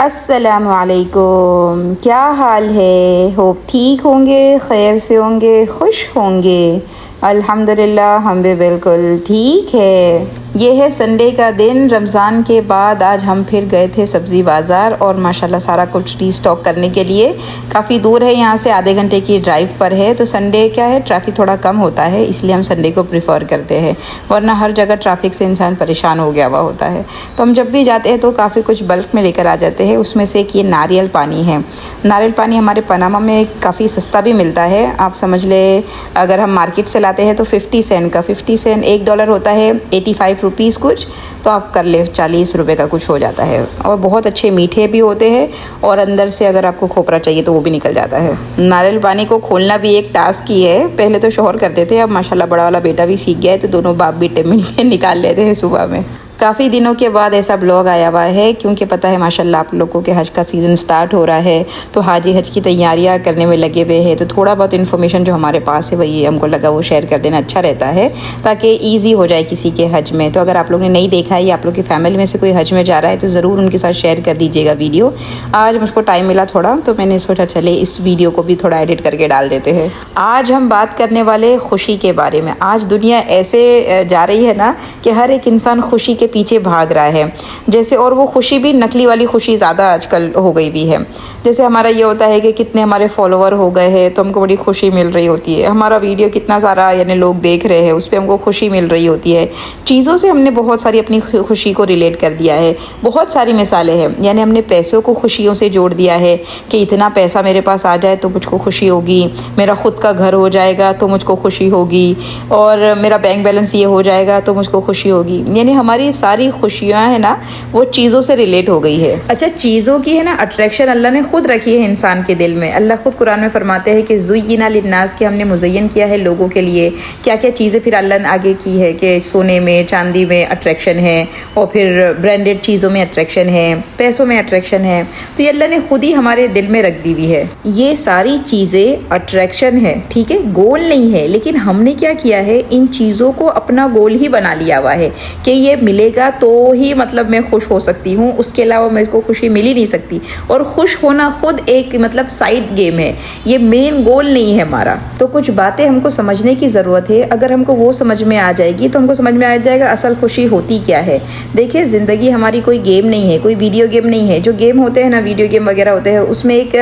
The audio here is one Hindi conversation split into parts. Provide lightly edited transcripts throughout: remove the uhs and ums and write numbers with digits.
अस्सलामुअलैकुम, क्या हाल है? होप ठीक होंगे, खैर से होंगे, खुश होंगे। अल्हम्दुलिल्लाह हम भी बिल्कुल ठीक है। ये है संडे का दिन। रमज़ान के बाद आज हम फिर गए थे सब्ज़ी बाज़ार और माशाल्लाह सारा कुछ रीस्टॉक करने के लिए। काफ़ी दूर है, यहाँ से आधे घंटे की ड्राइव पर है। तो संडे क्या है, ट्रैफिक थोड़ा कम होता है, इसलिए हम संडे को प्रेफर करते हैं, वरना हर जगह ट्रैफिक से इंसान परेशान हो गया हुआ होता है। तो हम जब भी जाते हैं तो काफ़ी कुछ बल्क में लेकर आ जाते हैं। उसमें से एक ये नारियल पानी है। नारियल पानी हमारे पनामा में काफ़ी सस्ता भी मिलता है। आप समझ ले, अगर हम मार्केट से लाते हैं तो 50 सेंट का, 50 सेंट $1 होता है, 85 रुपीज़ कुछ, तो आप कर ले 40 रुपये का कुछ हो जाता है। और बहुत अच्छे मीठे भी होते हैं और अंदर से अगर आपको खोपरा चाहिए तो वो भी निकल जाता है। नारियल पानी को खोलना भी एक टास्क ही है। पहले तो शौहर करते थे, अब माशाल्लाह बड़ा वाला बेटा भी सीख गया है, तो दोनों बाप बेटे मिल के निकाल लेते हैं सुबह में। काफ़ी दिनों के बाद ऐसा ब्लॉग आया हुआ है, क्योंकि पता है माशाल्लाह आप लोगों के हज का सीज़न स्टार्ट हो रहा है, तो हाजी हज की तैयारियां करने में लगे हुए हैं। तो थोड़ा बहुत इन्फॉर्मेशन जो हमारे पास है वही हमको लगा वो शेयर कर देना अच्छा रहता है, ताकि ईजी हो जाए किसी के हज में। तो अगर आप लोगों ने नहीं देखा है या आप लोग की फैमिली में से कोई हज में जा रहा है तो ज़रूर उनके साथ शेयर कर दीजिएगा वीडियो। आज मुझको टाइम मिला थोड़ा, तो मैंने सोचा चले इस वीडियो को भी थोड़ा एडिट करके डाल देते हैं। आज हम बात करने वाले खुशी के बारे में। आज दुनिया ऐसे जा रही है ना कि हर एक इंसान खुशी के पीछे भाग रहा है जैसे, और वो खुशी भी नकली वाली खुशी ज़्यादा आजकल हो गई भी है। जैसे हमारा ये होता है कि कितने हमारे फॉलोवर हो गए हैं तो हमको बड़ी खुशी मिल रही होती है, हमारा वीडियो कितना सारा यानी लोग देख रहे हैं उस पर हमको खुशी मिल रही होती है। चीज़ों से हमने बहुत सारी अपनी खुशी को रिलेट कर दिया है। बहुत सारी मिसालें हैं, यानी हमने पैसों को खुशियों से जोड़ दिया है कि इतना पैसा मेरे पास आ जाए तो मुझको खुशी होगी, मेरा ख़ुद का घर हो जाएगा तो मुझको खुशी होगी, और मेरा बैंक बैलेंस ये हो जाएगा तो मुझको खुशी होगी। यानी हमारी सारी खुशियाँ है ना वो चीज़ों से रिलेट हो गई है। अच्छा, चीज़ों की है ना अट्रैक्शन अल्लाह ने खुद रखी है इंसान के दिल में। अल्लाह खुद कुरान में फरमाते हैं कि ज़ुय्यिना लिन्नास, कि हमने मुज़य्यन किया है लोगों के लिए। क्या क्या चीज़ें फिर अल्लाह ने आगे की है कि सोने में चांदी में अट्रैक्शन है, और फिर ब्रांडेड चीज़ों में अट्रैक्शन है, पैसों में अट्रैक्शन है। तो ये अल्लाह ने खुद ही हमारे दिल में रख दी हुई है। ये सारी चीज़ें अट्रैक्शन है, ठीक है, गोल नहीं है। लेकिन हमने क्या किया है, इन चीज़ों को अपना गोल ही बना लिया हुआ है कि ये मिलेगा तो ही मतलब मैं खुश हो सकती हूँ, उसके अलावा मेरे को खुशी मिल ही नहीं सकती। और खुश होना खुद एक मतलब साइड गेम है, ये मेन गोल नहीं है हमारा। तो कुछ बातें हमको समझने की ज़रूरत है। अगर हमको वो समझ में आ जाएगी तो हमको समझ में आ जाएगा असल खुशी होती क्या है। देखिए, ज़िंदगी हमारी कोई गेम नहीं है, कोई वीडियो गेम नहीं है। जो गेम होते हैं ना, वीडियो गेम वगैरह होते हैं, उसमें एक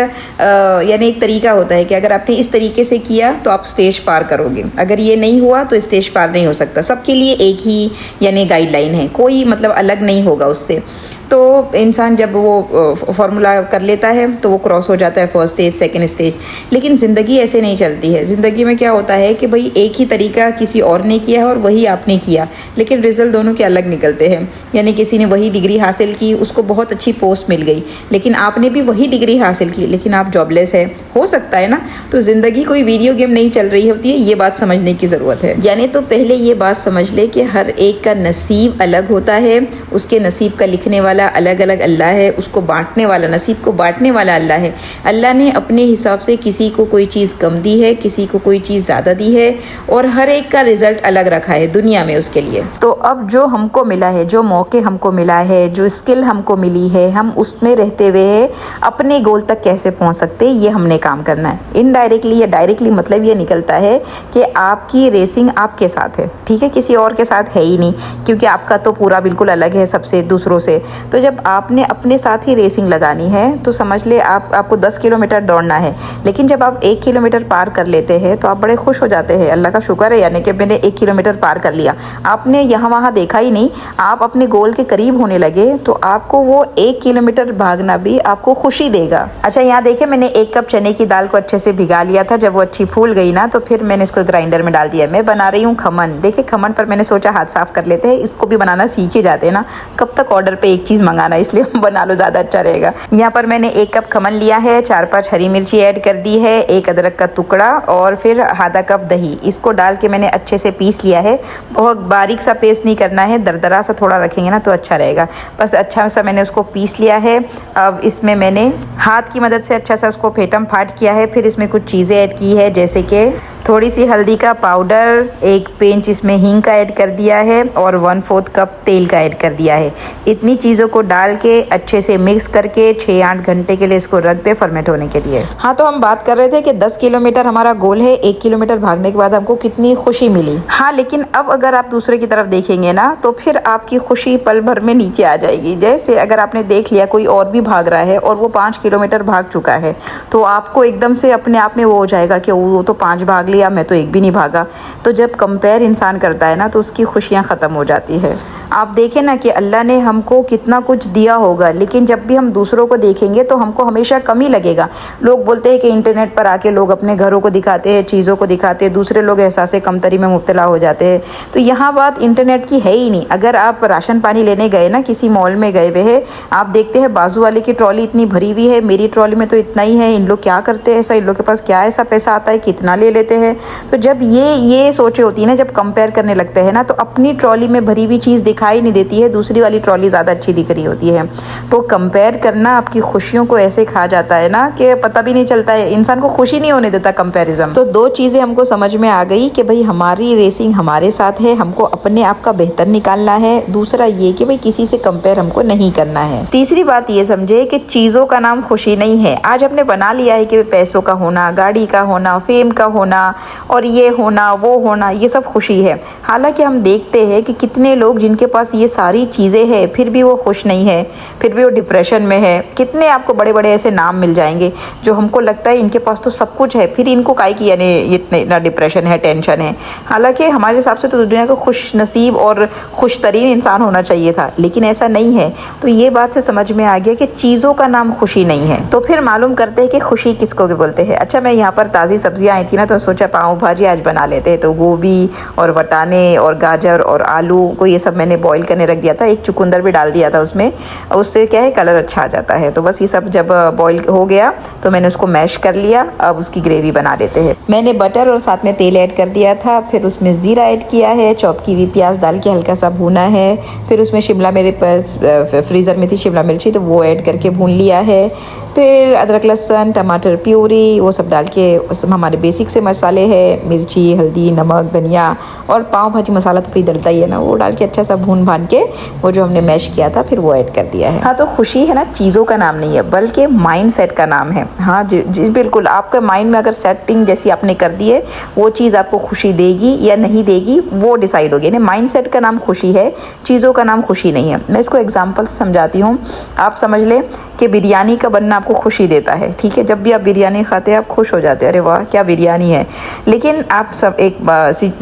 यानी एक तरीका होता है कि अगर आपने इस तरीके से किया तो आप स्टेज पार करोगे, अगर ये नहीं हुआ तो स्टेज पार नहीं हो सकता। सबके लिए एक ही यानी गाइडलाइन है, कोई मतलब अलग नहीं होगा उससे। तो इंसान जब वो फार्मूला कर लेता है तो वो क्रॉस हो जाता है फर्स्ट स्टेज, सेकंड स्टेज। लेकिन ज़िंदगी ऐसे नहीं चलती है। ज़िंदगी में क्या होता है कि भाई एक ही तरीका किसी और ने किया है और वही आपने किया, लेकिन रिजल्ट दोनों के अलग निकलते हैं। यानी किसी ने वही डिग्री हासिल की, उसको बहुत अच्छी पोस्ट मिल गई, लेकिन आपने भी वही डिग्री हासिल की लेकिन आप जॉबलेस है, हो सकता है ना। तो ज़िंदगी कोई वीडियो गेम नहीं चल रही होती है, ये बात समझने की ज़रूरत है। यानी तो पहले ये बात समझ ले कि हर एक का नसीब अलग होता है, उसके नसीब का लिखने वाला अलग अलग अल्लाह है, उसको बांटने वाला, नसीब को बांटने वाला अल्लाह है। अल्लाह ने अपने हिसाब से किसी को कोई चीज़ कम दी है, किसी को कोई चीज़ ज़्यादा दी है, और हर एक का रिजल्ट अलग रखा है दुनिया में उसके लिए। तो अब जो हमको मिला है, जो मौके हमको मिला है, जो स्किल हमको मिली है, हम उसमें रहते हुए अपने गोल तक कैसे पहुंच सकते हैं, ये हमने काम करना है। इनडायरेक्टली या डायरेक्टली मतलब ये निकलता है कि आपकी रेसिंग आपके साथ है, ठीक है, किसी और के साथ है ही नहीं, क्योंकि आपका तो पूरा बिल्कुल अलग है सबसे, दूसरों से। तो जब आपने अपने साथ ही रेसिंग लगानी है तो समझ ले आपको 10 किलोमीटर दौड़ना है, लेकिन जब आप 1 किलोमीटर पार कर लेते हैं तो आप बड़े खुश हो जाते हैं, अल्लाह का शुक्र है, यानी कि मैंने 1 किलोमीटर पार कर लिया। आपने यहाँ वहाँ देखा ही नहीं, आप अपने गोल के करीब होने लगे, तो आपको वो 1 किलोमीटर भागना भी आपको खुशी देगा। अच्छा, यहाँ देखिए, मैंने 1 कप चने की दाल को अच्छे से भिगा लिया था। जब वो अच्छी फूल गई ना तो फिर मैंने इसको ग्राइंडर में डाल दिया। मैं बना रही हूँ खमन। देखिए, खमन पर मैंने सोचा हाथ साफ कर लेते हैं, इसको भी बनाना सीख ही जाते हैं ना, कब तक ऑर्डर पे एक चीज़ चीज़ मंगाना, इसलिए बना लो, ज़्यादा अच्छा रहेगा। यहाँ पर मैंने 1 कप खमन लिया है, 4-5 हरी मिर्ची ऐड कर दी है, 1 अदरक का टुकड़ा और फिर आधा कप दही, इसको डाल के मैंने अच्छे से पीस लिया है। बहुत बारीक सा पेस्ट नहीं करना है, दरदरा सा थोड़ा रखेंगे ना तो अच्छा रहेगा। बस अच्छा सा मैंने उसको पीस लिया है। अब इसमें मैंने हाथ की मदद से अच्छा सा उसको फेटम फाट किया है। फिर इसमें कुछ चीज़ें ऐड की है, जैसे कि थोड़ी सी हल्दी का पाउडर, 1 पिंच इसमें हींग का ऐड कर दिया है और 1/4 कप तेल का ऐड कर दिया है। इतनी चीज़ों को डाल के अच्छे से मिक्स करके 6-8 घंटे के लिए इसको रख दे फर्मेंट होने के लिए। हाँ, तो हम बात कर रहे थे कि 10 किलोमीटर हमारा गोल है, 1 किलोमीटर भागने के बाद हमको कितनी खुशी मिली। हाँ, लेकिन अब अगर आप दूसरे की तरफ देखेंगे ना तो फिर आपकी खुशी पल भर में नीचे आ जाएगी। जैसे अगर आपने देख लिया कोई और भी भाग रहा है और वो 5 किलोमीटर भाग चुका है, तो आपको एकदम से अपने आप में वो हो जाएगा कि वो तो 5 भाग लिया, मैं तो 1 भी नहीं भागा। तो जब कंपेयर इंसान करता है ना तो उसकी खुशियाँ ख़त्म हो जाती है। आप देखें ना कि अल्लाह ने हमको कितना कुछ दिया होगा, लेकिन जब भी हम दूसरों को देखेंगे तो हमको हमेशा कमी लगेगा। लोग बोलते हैं कि इंटरनेट पर आके लोग अपने घरों को दिखाते हैं, चीज़ों को दिखाते हैं, दूसरे लोग एहसास कमतरी में मुब्तला हो जाते हैं। तो यहाँ बात इंटरनेट की है ही नहीं। अगर आप राशन पानी लेने गए ना, किसी मॉल में गए हुए हैं, आप देखते हैं बाजू वाले की ट्रॉली इतनी भरी हुई है, मेरी ट्रॉली में तो इतना ही है, इन लोग क्या करते हैं ऐसा, इन लोग के पास क्या ऐसा पैसा आता है, कितना ले लेते हैं। तो जब ये सोचे होती है ना, जब कंपेयर करने लगते हैं ना, तो अपनी ट्रॉली में भरी हुई चीज़ दिखाई नहीं देती है, दूसरी वाली ट्रॉली ज़्यादा अच्छी दिख रही होती है। तो कंपेयर करना आपकी खुशियों को ऐसे खा जाता है ना कि पता भी नहीं चलता है, इंसान को खुशी नहीं होने देता कंपैरिजन। तो 2 चीज़ें हमको समझ में आ गई कि भाई हमारी रेसिंग हमारे साथ है, हमको अपने आप का बेहतर निकालना है। दूसरा ये कि भाई किसी से कंपेयर हमको नहीं करना है। तीसरी बात ये समझे कि चीज़ों का नाम खुशी नहीं है। आज हमने बना लिया है कि पैसों का होना, गाड़ी का होना, फेम का होना और ये होना वो होना, ये सब खुशी है। हालांकि हम देखते हैं कि कितने लोग जिनके पास ये सारी चीज़ें हैं फिर भी वो खुश नहीं है, फिर भी वो डिप्रेशन में है। कितने आपको बड़े बड़े ऐसे नाम मिल जाएंगे जो हमको लगता है इनके पास तो सब कुछ है, फिर इनको काहे की यानी इतना डिप्रेशन है, टेंशन है। हालांकि हमारे हिसाब से तो दुनिया का खुश नसीब और खुश तरीन इंसान होना चाहिए था, लेकिन ऐसा नहीं है। तो ये बात से समझ में आ गया कि चीज़ों का नाम खुशी नहीं है। तो फिर मालूम करते हैं कि खुशी किसको बोलते हैं। अच्छा, मैं यहाँ पर ताज़ी सब्जियाँ आई थी ना, तो सोचा पाव भाजी आज बना लेते हैं। तो गोभी और वटाने और गाजर और आलू को ये सब मैंने बॉईल करने रख दिया था, एक चुकंदर भी डाल दिया था उसमें, उससे क्या है कलर अच्छा आ जाता है। तो बस ये सब जब बॉईल हो गया तो मैंने उसको मैश कर लिया। अब उसकी ग्रेवी बना लेते हैं। मैंने बटर और साथ में तेल ऐड कर दिया था, फिर उसमें ज़ीरा ऐड किया है, चॉप की हुई प्याज डाल के हल्का सा भूना है, फिर उसमें शिमला, मेरे पास फ्रीज़र में थी शिमला मिर्ची, तो वो ऐड करके भून लिया है। फिर अदरक लहसुन टमाटर प्यूरी वो सब डाल के हमारे बेसिक से मसाले हैं, मिर्ची, हल्दी, नमक, धनिया और पाव भाजी मसाला तो फिर डलता ही है ना, वो डाल के अच्छा सा भून भान के वो जो हमने मैश किया था फिर वो ऐड कर दिया है। हाँ, तो खुशी है ना चीज़ों का नाम नहीं है बल्कि माइंड सेट का नाम है। हाँ जी बिल्कुल, आपके माइंड में अगर सेटिंग जैसी आपने कर दी है, वो चीज़ आपको खुशी देगी या नहीं देगी वो डिसाइड होगी। माइंड सेट का नाम खुशी है, चीज़ों का नाम खुशी नहीं है। मैं इसको एग्जाम्पल से समझाती हूँ। आप समझ लें कि बिरयानी का बनना आपको खुशी देता है, ठीक है। जब भी आप बिरयानी खाते हैं आप खुश हो जाते हैं, अरे वाह क्या बिरयानी है। लेकिन आप सब एक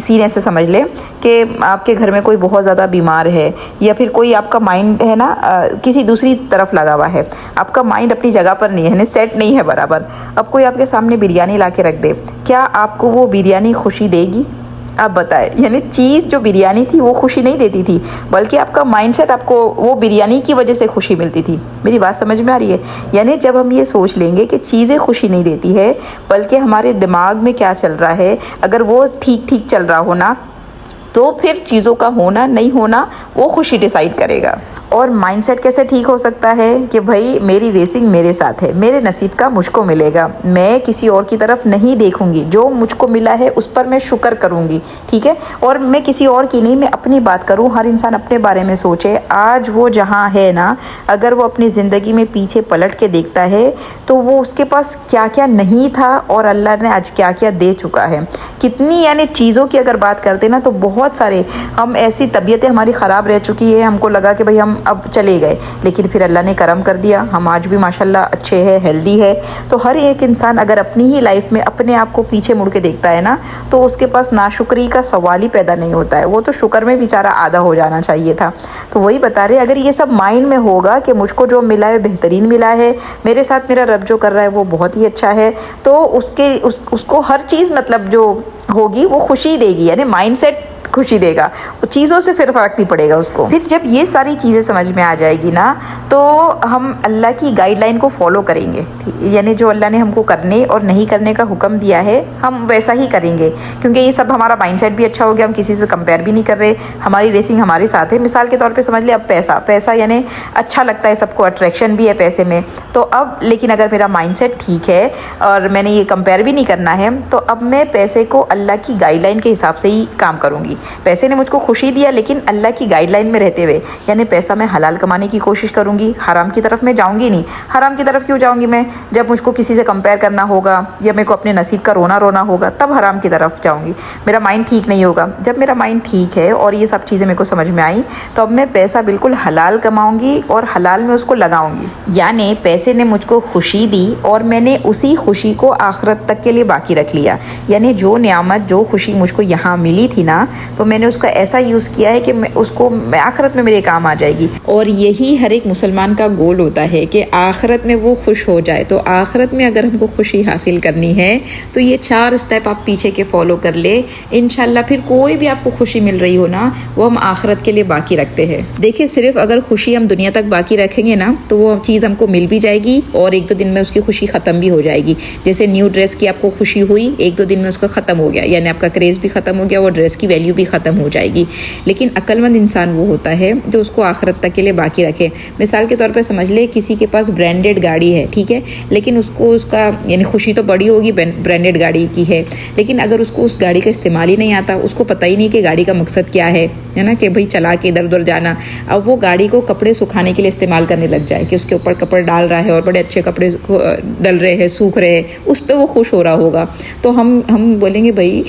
सीने से समझ लें कि आपके घर में कोई बहुत ज़्यादा बीमार है या फिर कोई आपका माइंड है ना किसी दूसरी तरफ लगा हुआ है, आपका माइंड अपनी जगह पर नहीं है, सेट नहीं है बराबर। अब कोई आपके सामने बिरयानी ला के रख दे, क्या आपको वो बिरयानी खुशी देगी? आप बताएं। यानी चीज़ जो बिरयानी थी वो खुशी नहीं देती थी, बल्कि आपका माइंडसेट आपको वो बिरयानी की वजह से खुशी मिलती थी। मेरी बात समझ में आ रही है? यानी जब हम ये सोच लेंगे कि चीज़ें खुशी नहीं देती है बल्कि हमारे दिमाग में क्या चल रहा है, अगर वो ठीक ठीक चल रहा हो ना, तो फिर चीज़ों का होना नहीं होना वो खुशी डिसाइड करेगा। और माइंडसेट कैसे ठीक हो सकता है कि भाई मेरी रेसिंग मेरे साथ है, मेरे नसीब का मुझको मिलेगा, मैं किसी और की तरफ नहीं देखूंगी, जो मुझको मिला है उस पर मैं शुक्र करूंगी, ठीक है। और मैं किसी और की नहीं, मैं अपनी बात करूं। हर इंसान अपने बारे में सोचे। आज वो जहां है ना, अगर वो अपनी ज़िंदगी में पीछे पलट के देखता है तो वो उसके पास क्या क्या नहीं था और अल्लाह ने आज क्या क्या दे चुका है। कितनी यानी चीज़ों की अगर बात करते ना तो बहुत सारे, हम ऐसी तबीयतें हमारी ख़राब रह चुकी है, हमको लगा कि भाई हम अब चले गए, लेकिन फिर अल्लाह ने करम कर दिया, हम आज भी माशाल्लाह अच्छे हैं, हेल्दी है। तो हर एक इंसान अगर अपनी ही लाइफ में अपने आप को पीछे मुड़ के देखता है ना, तो उसके पास नाशुक्री का सवाल ही पैदा नहीं होता है। वो तो शुक्र में बेचारा आधा हो जाना चाहिए था। तो वही बता रहे, अगर ये सब माइंड में होगा कि मुझको जो मिला है बेहतरीन मिला है, मेरे साथ मेरा रब जो कर रहा है वो बहुत ही अच्छा है, तो उसको हर चीज़ मतलब जो होगी वो खुशी देगी। यानी माइंडसेट खुशी देगा, चीज़ों से फिर फ़र्क नहीं पड़ेगा उसको। फिर जब ये सारी चीज़ें समझ में आ जाएगी ना, तो हम अल्लाह की गाइडलाइन को फॉलो करेंगे, यानी जो अल्लाह ने हमको करने और नहीं करने का हुक्म दिया है हम वैसा ही करेंगे, क्योंकि ये सब हमारा माइंडसेट भी अच्छा हो गया, हम किसी से कंपेयर भी नहीं कर रहे, हमारी रेसिंग हमारे साथ है। मिसाल के तौर पे समझ ले, अब पैसा यानी अच्छा लगता है सबको, अट्रैक्शन भी है पैसे में, तो अब लेकिन अगर मेरा माइंडसेट ठीक है और मैंने ये कंपेयर भी नहीं करना है, तो अब मैं पैसे को अल्लाह की गाइडलाइन के हिसाब से ही काम करूँगी। पैसे ने मुझको खुशी दिया, लेकिन अल्लाह की गाइडलाइन में रहते हुए, यानी पैसा मैं हलाल कमाने की कोशिश करूँगी, हराम की तरफ मैं जाऊँगी नहीं। हराम की तरफ क्यों जाऊँगी मैं? जब मुझको किसी से कंपेयर करना होगा या मेरे को अपने नसीब का रोना होगा, तब हराम की तरफ जाऊँगी। मेरा माइंड ठीक नहीं होगा। जब मेरा माइंड ठीक है और ये सब चीज़ें मेरे को समझ में आई, तो अब मैं पैसा बिल्कुल हलाल कमाऊँगी और हलाल में उसको लगाऊँगी। यानी पैसे ने मुझको खुशी दी और मैंने उसी खुशी को आखिरत तक के लिए बाकी रख लिया। यानी जो नियामत, जो खुशी मुझको यहाँ मिली थी ना, तो मैंने उसका ऐसा यूज़ किया है कि मैं आखिरत में मेरे काम आ जाएगी। और यही हर एक मुसलमान का गोल होता है कि आखिरत में वो खुश हो जाए। तो आखिरत में अगर हमको खुशी हासिल करनी है तो ये 4 स्टेप आप पीछे के फॉलो कर ले, इंशाल्लाह फिर कोई भी आपको खुशी मिल रही हो ना, वो हम आखिरत के लिए बाकी रखते हैं। देखिए, सिर्फ अगर खुशी हम दुनिया तक बाकी रखेंगे ना, तो वो चीज़ हमको मिल भी जाएगी और 1-2 दिन में उसकी खुशी ख़त्म भी हो जाएगी। जैसे न्यू ड्रेस की आपको खुशी हुई, 1-2 दिन में उसका ख़त्म हो गया, यानी आपका क्रेज़ भी ख़त्म हो गया, वो ड्रेस की वैल्यू भी ख़त्म हो जाएगी। लेकिन अक्लमंद इंसान वो होता है जो उसको आखिरत तक के लिए बाकी रखे। मिसाल के तौर पर समझ ले, किसी के पास ब्रांडेड गाड़ी है, ठीक है, लेकिन उसको उसका यानी खुशी तो बड़ी होगी, ब्रांडेड गाड़ी की है, लेकिन अगर उसको उस गाड़ी का इस्तेमाल ही नहीं आता, उसको पता ही नहीं कि गाड़ी का मकसद क्या है ना, कि भाई चला के इधर उधर जाना, अब वो गाड़ी को कपड़े सुखाने के लिए इस्तेमाल करने लग जाए कि उसके ऊपर कपड़े डाल रहा है और बड़े अच्छे कपड़े डल रहे हैं, सूख रहे हैं, उस पर वो खुश हो रहा होगा, तो हम बोलेंगे भाई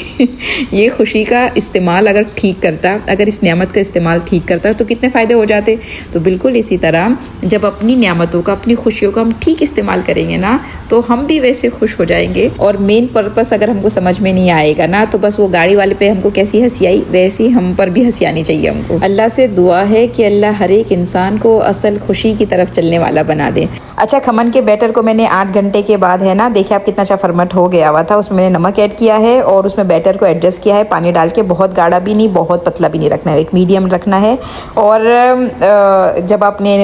ये खुशी का इस्तेमाल अगर ठीक करता, अगर इस नियामत का इस्तेमाल ठीक करता तो कितने फ़ायदे हो जाते। तो बिल्कुल इसी तरह जब अपनी नियामतों का, अपनी खुशियों का हम ठीक इस्तेमाल करेंगे ना, तो हम भी वैसे खुश हो जाएंगे। और मेन पर्पस अगर हमको समझ में नहीं आएगा ना, तो बस वो गाड़ी वाले पे हमको कैसी हंसी आई, वैसी हम पर भी हंसी आनी चाहिए हमको। अल्लाह से दुआ है कि अल्लाह हर एक इंसान को असल खुशी की तरफ चलने वाला बना दे। अच्छा, खमन के बैटर को मैंने 8 घंटे के बाद है ना, देखिए आप कितना अच्छा फर्मेंट हो गया हुआ था, उसमें मैंने नमक ऐड किया है और उसमें बैटर को एडजस्ट किया है पानी डाल के। बहुत गाढ़ा भी नहीं, बहुत पतला भी नहीं रखना है, एक मीडियम रखना है। और जब आपने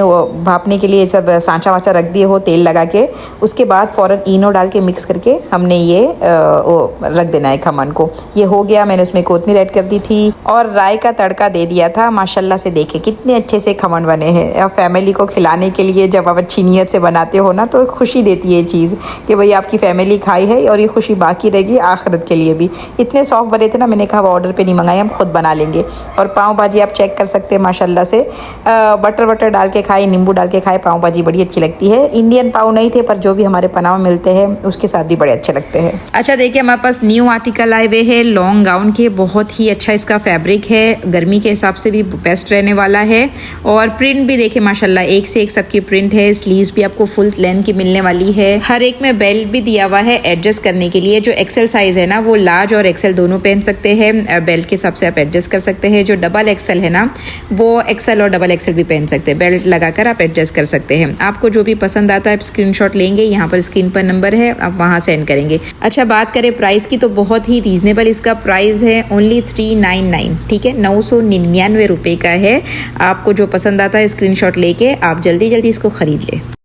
भापने के लिए सब सांचा वाचा रख दिए हो तेल लगा के, उसके बाद फ़ौरन इनो डाल के मिक्स करके हमने ये रख देना है खमन को। ये हो गया, मैंने उसमें कोतमीर ऐड कर दी थी और राई का तड़का दे दिया था। माशाल्लाह से देखे कितने अच्छे से खमन बने हैं। फैमिली को खिलाने के लिए जब आप अच्छी नीयत से बनाते हो ना, तो खुशी देती है ये चीज़ कि भाई आपकी फैमिली खाई है और ये खुशी बाकी रहेगी आखिरत के लिए भी। इतने सॉफ्ट बने थे ना, मैंने कहा ऑर्डर पे नहीं मंगाए, हम खुद बना लेंगे। और पाव भाजी आप चेक कर सकते हैं माशाल्लाह से, बटर डाल के खाए, नींबू डाल के खाए, पाव भाजी बड़ी अच्छी लगती है। इंडियन पाव नहीं थे, पर जो भी हमारे पनाव मिलते हैं उसके साथ भी बड़े अच्छे लगते हैं। अच्छा देखिए, हमारे पास न्यू आर्टिकल आए हुए हैं लॉन्ग गाउन के, बहुत ही अच्छा इसका फैब्रिक है, गर्मी के हिसाब से भी बेस्ट रहने वाला है। और प्रिंट भी देखिए माशाल्लाह एक से एक सबकी प्रिंट है। स्लीव्स भी आपको फुल लेंथ की मिलने वाली है। हर एक में बेल्ट भी दिया हुआ है एडजस्ट करने के लिए। जो एक्सेल साइज है ना, वो लार्ज और एक्सेल दोनों पहन सकते हैं, बेल्ट के हिसाब से आप एडजस्ट कर सकते हैं। जो डबल एक्सेल है ना, वो एक्सेल और डबल एक्सेल भी पहन सकते हैं, बेल्ट लगाकर आप एडजस्ट कर सकते हैं। आपको जो भी पसंद आता है आप स्क्रीनशॉट लेंगे, यहाँ पर स्क्रीन पर नंबर है, आप वहाँ सेंड करेंगे। अच्छा, बात करें प्राइस की तो बहुत ही रीजनेबल इसका प्राइस है, ओनली 399, ठीक है, 999 रुपये का है। आपको जो पसंद आता है स्क्रीनशॉट लेके आप जल्दी इसको खरीद ले।